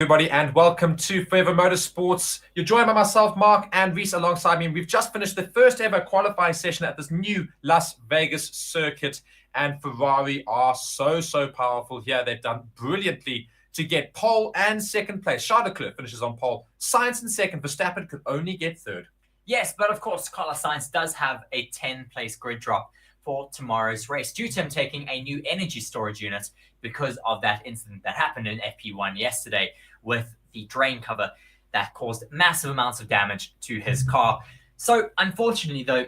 everybody, and welcome to Forever Motorsports. You're joined by myself, Mark, and Reece alongside me. We've just finished the first ever qualifying session at this new Las Vegas circuit, and Ferrari are so powerful here. They've done brilliantly to get pole and second place. Charles Leclerc finishes on pole. Sainz in second. Verstappen could only get third. Yes, but of course, Carlos Sainz does have a 10-place grid drop for tomorrow's race due to him taking a new energy storage unit because of that incident that happened in FP1 yesterday with the drain cover that caused massive amounts of damage to his car. So unfortunately, though,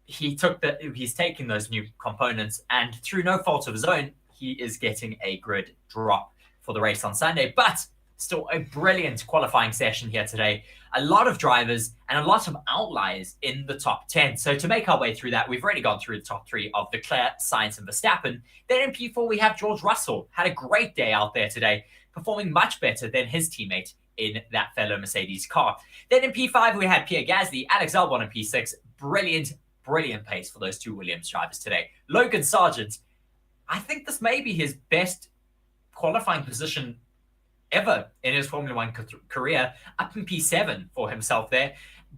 he's taking those new components, and through no fault of his own, he is getting a grid drop for the race on Sunday. But still a brilliant qualifying session here today. A lot of drivers and a lot of outliers in the top 10. So to make our way through that, we've already gone through the top 3 of Leclerc, Sainz, and Verstappen. Then in P4, we have George Russell. Had a great day out there today, performing much better than his teammate in that fellow Mercedes car. Then in P5, we had Pierre Gasly, Alex Albon in P6. Brilliant pace for those two Williams drivers today. Logan Sargent, I think this may be his best qualifying position ever in his Formula One career, up in P7 for himself there.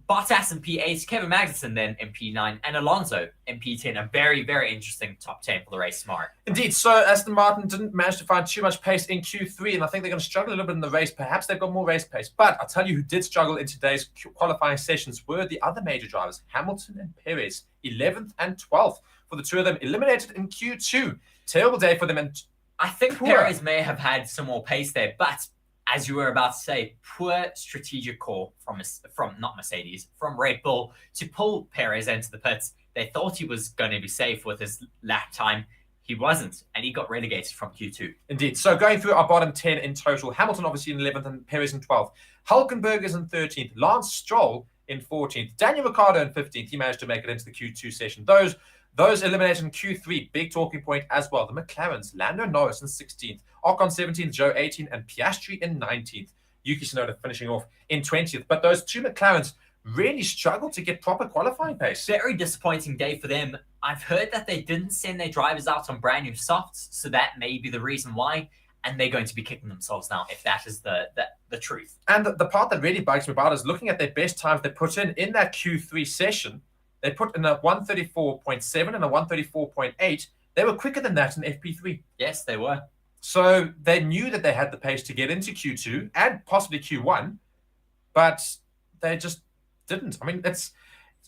Bottas in P8, Kevin Magnussen then in P9, and Alonso in P10. A very interesting top 10 for the race tomorrow. Indeed. So Aston Martin didn't manage to find too much pace in Q3, and I think they're going to struggle a little bit in the race. Perhaps they've got more race pace. But I'll tell you who did struggle in today's qualifying sessions were the other major drivers, Hamilton and Perez, 11th and 12th. For the two of them, eliminated in Q2. Terrible day for them. And I think Perez may have had some more pace there, but as you were about to say, poor strategic call from not Mercedes, from Red Bull to pull Perez into the pits. They thought he was going to be safe with his lap time. He wasn't, and he got relegated from Q2. Indeed. So going through our bottom 10 in total, Hamilton obviously in 11th and Perez in 12th. Hulkenberg is in 13th. Lance Stroll in 14th. Daniel Ricciardo in 15th. He managed to make it into the Q2 session. Those eliminated in Q3, big talking point as well. The McLarens, Lando Norris in 16th, Ocon 17th, Joe 18th, and Piastri in 19th. Yuki Tsunoda finishing off in 20th. But those two McLarens really struggled to get proper qualifying pace. Very disappointing day for them. I've heard that they didn't send their drivers out on brand new softs, so that may be the reason why. And they're going to be kicking themselves now if that is the truth. And the part that really bugs me about is looking at their best times they put in that Q3 session. They put in a 134.7 and a 134.8. They were quicker than that in FP3. Yes, they were. So they knew that they had the pace to get into Q2 and possibly Q1, but they just didn't. I mean, it's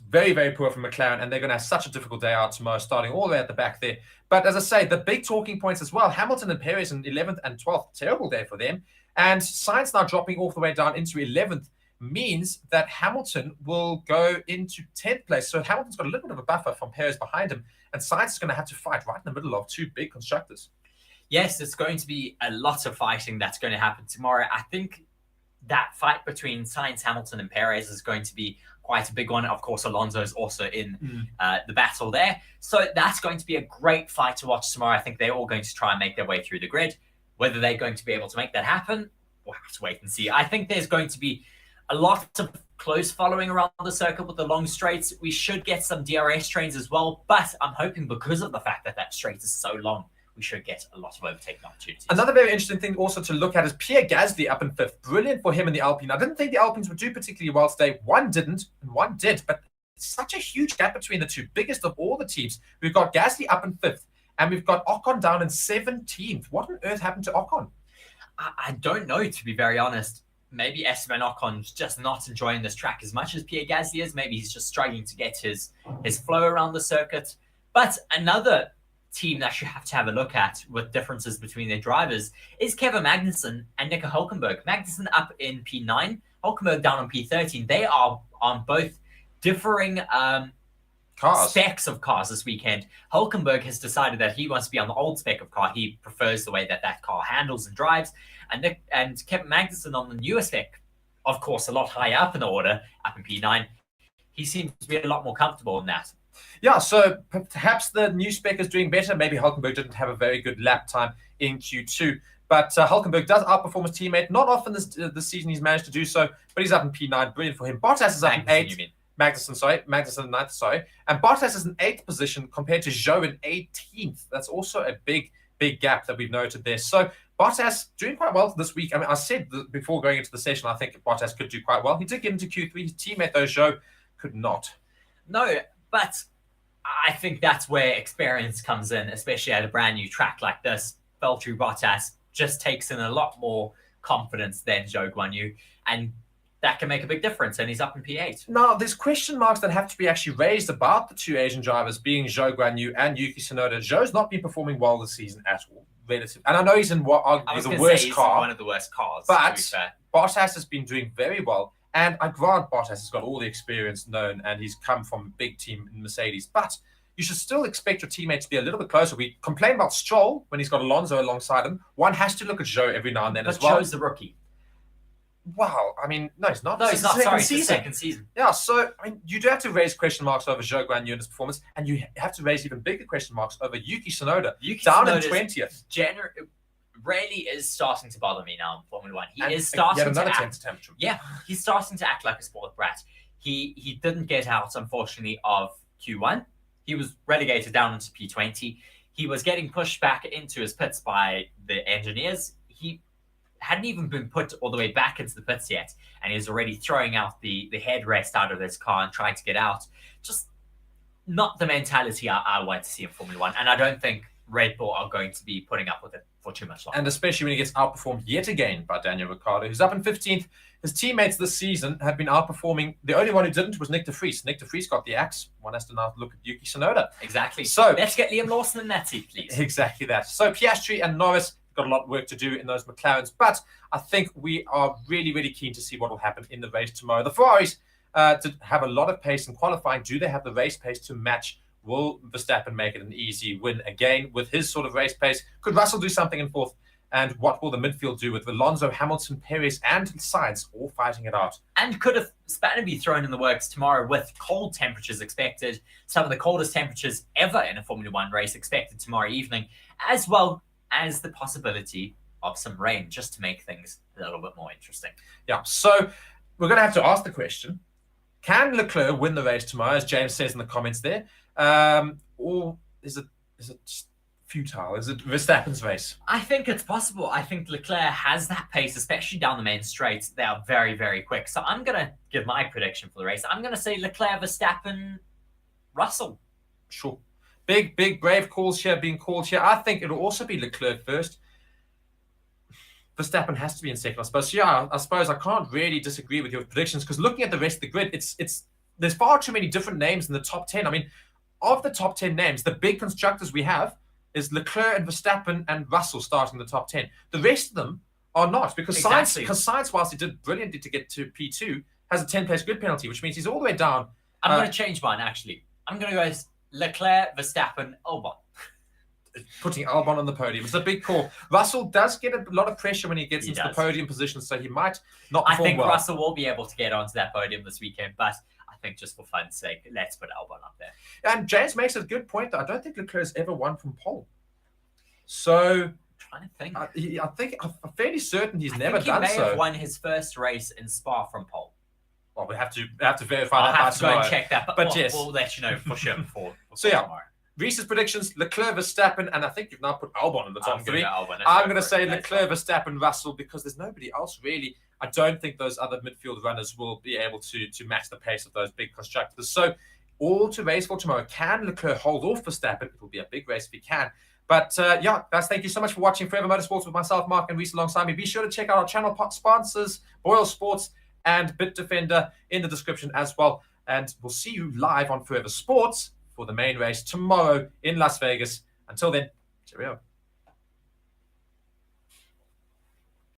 very poor from McLaren, and they're going to have such a difficult day out tomorrow, starting all the way at the back there. But as I say, the big talking points as well, Hamilton and Perez in 11th and 12th, terrible day for them. And Sainz now dropping all the way down into 11th, means that Hamilton will go into 10th place. So Hamilton's got a little bit of a buffer from Perez behind him, and Sainz is going to have to fight right in the middle of two big constructors. Yes, it's going to be a lot of fighting that's going to happen tomorrow. I think that fight between Sainz, Hamilton, and Perez is going to be quite a big one. Of course, Alonso is also in the battle there. So that's going to be a great fight to watch tomorrow. I think they're all going to try and make their way through the grid. Whether they're going to be able to make that happen, we'll have to wait and see. I think there's going to be a lot of close following around the circuit with the long straights. We should get some DRS trains as well, but I'm hoping because of the fact that straight is so long, we should get a lot of overtaking opportunities. Another very interesting thing also to look at is Pierre Gasly up in 5th. Brilliant for him in the Alpine. I didn't think the Alpines would do particularly well today. One didn't and one did, but it's such a huge gap between the two. Biggest of all the teams. We've got Gasly up in 5th, and we've got Ocon down in 17th. What on earth happened to Ocon? I don't know, to be very honest. Maybe Esteban Ocon's just not enjoying this track as much as Pierre Gasly is. Maybe he's just struggling to get his flow around the circuit. But another team that you have to have a look at with differences between their drivers is Kevin Magnussen and Nico Hulkenberg. Magnussen up in P9, Hulkenberg down on P13. They are on both differing specs of cars this weekend. Hulkenberg has decided that he wants to be on the old spec of car. He prefers the way that car handles and drives. And Kevin Magnussen on the newer spec, of course, a lot higher up in the order, up in P9. He seems to be a lot more comfortable in that. Yeah, so perhaps the new spec is doing better. Maybe Hulkenberg didn't have a very good lap time in Q2. But Hulkenberg does outperform his teammate. Not often this season he's managed to do so, but he's up in P9. Brilliant for him. Bottas is up in 8th. Magnussen in 9th, And Bottas is in 8th position compared to Zhou in 18th. That's also a big gap that we've noted there. So Bottas doing quite well this week. I mean, I said before going into the session, I think Bottas could do quite well. He did get into Q3. His teammate, though, Zhou, could not. No, but I think that's where experience comes in, especially at a brand new track like this. Valtteri Bottas just takes in a lot more confidence than Zhou Guanyu, and that can make a big difference, and he's up in P8. Now, there's question marks that have to be actually raised about the two Asian drivers, being Zhou Guanyu and Yuki Tsunoda. Zhou's not been performing well this season at all, relative. And I know he's in what arguably the worst car. One of the worst cars, but Bottas has been doing very well. And I grant Bottas has got all the experience known, and he's come from a big team in Mercedes. But you should still expect your teammate to be a little bit closer. We complain about Stroll when he's got Alonso alongside him. One has to look at Zhou every now and then as well. But Zhou's the rookie. Wow, I mean, no, he's not. No, he's not. Sorry, it's the second season. Yeah, so I mean, you do have to raise question marks over Zhou Guanyu and his performance, and you have to raise even bigger question marks over Yuki Tsunoda. Down in 20th. Really is starting to bother me now in Formula One. He is starting to act. Yeah, he's starting to act like a sport brat. He didn't get out, unfortunately, of Q1. He was relegated down into P20. He was getting pushed back into his pits by the engineers. He hadn't even been put all the way back into the pits yet, and he was already throwing out the headrest out of his car and trying to get out. Just not the mentality I want to see in Formula One, and I don't think Red Bull are going to be putting up with it for too much longer. And especially when he gets outperformed yet again by Daniel Ricciardo, who's up in 15th. His teammates this season have been outperforming. The only one who didn't was Nick de Vries. Nick de Vries got the axe. One has to now look at Yuki Tsunoda. Exactly. So let's get Liam Lawson in that seat, please. Exactly that. So Piastri and Norris got a lot of work to do in those McLarens, but I think we are really, really keen to see what will happen in the race tomorrow. The Ferraris did have a lot of pace in qualifying. Do they have the race pace to match? Will Verstappen make it an easy win again with his sort of race pace? Could Russell do something in fourth? And what will the midfield do with Alonso, Hamilton, Perez, and Sainz all fighting it out? And could a spanner be thrown in the works tomorrow with cold temperatures expected? Some of the coldest temperatures ever in a Formula One race expected tomorrow evening, as well as the possibility of some rain, just to make things a little bit more interesting. Yeah, so we're going to have to ask the question, can Leclerc win the race tomorrow, as James says in the comments there? Or is it just futile? Is it Verstappen's race? I think it's possible. I think Leclerc has that pace, especially down the main straights. They are very, very quick. So I'm going to give my prediction for the race. I'm going to say Leclerc, Verstappen, Russell. Sure. Big, brave calls here being called here. I think it'll also be Leclerc first. Verstappen has to be in second, I suppose. So yeah, I suppose I can't really disagree with your predictions, because looking at the rest of the grid, there's far too many different names in the top 10. I mean, of the top 10 names, the big constructors we have is Leclerc and Verstappen and Russell starting the top 10. The rest of them are not, because Sainz, whilst he did brilliantly to get to P2, has a 10-place grid penalty, which means he's all the way down. I'm going to change mine, actually. I'm going to go Leclerc, Verstappen, Albon. Putting Albon on the podium. It's a big call. Russell does get a lot of pressure when he gets into the podium position, so he might not perform well. I think Russell will be able to get onto that podium this weekend, but I think just for fun's sake, let's put Albon up there. And James makes a good point, though. I don't think Leclerc's ever won from pole. So, I'm trying to think. I'm fairly certain he's never done so. He may have won his first race in Spa from pole. Well, we have to verify that. I'll have to go and check that, but yes, we'll let you know for sure before so yeah, tomorrow. Reese's predictions, Leclerc, Verstappen, and I think you've now put Albon in the top three. I'm going to say Leclerc, Verstappen, Russell, because there's nobody else really. I don't think those other midfield runners will be able to match the pace of those big constructors. So all to race for tomorrow. Can Leclerc hold off Verstappen? It will be a big race if he can. But yeah, guys, thank you so much for watching Forever Motorsports with myself, Mark, and Reece alongside me. Be sure to check out our channel sponsors, BOYLESPORTS and BITDEFENDER in the description as well. And we'll see you live on Forever Sports for the main race tomorrow in Las Vegas. Until then, cheerio.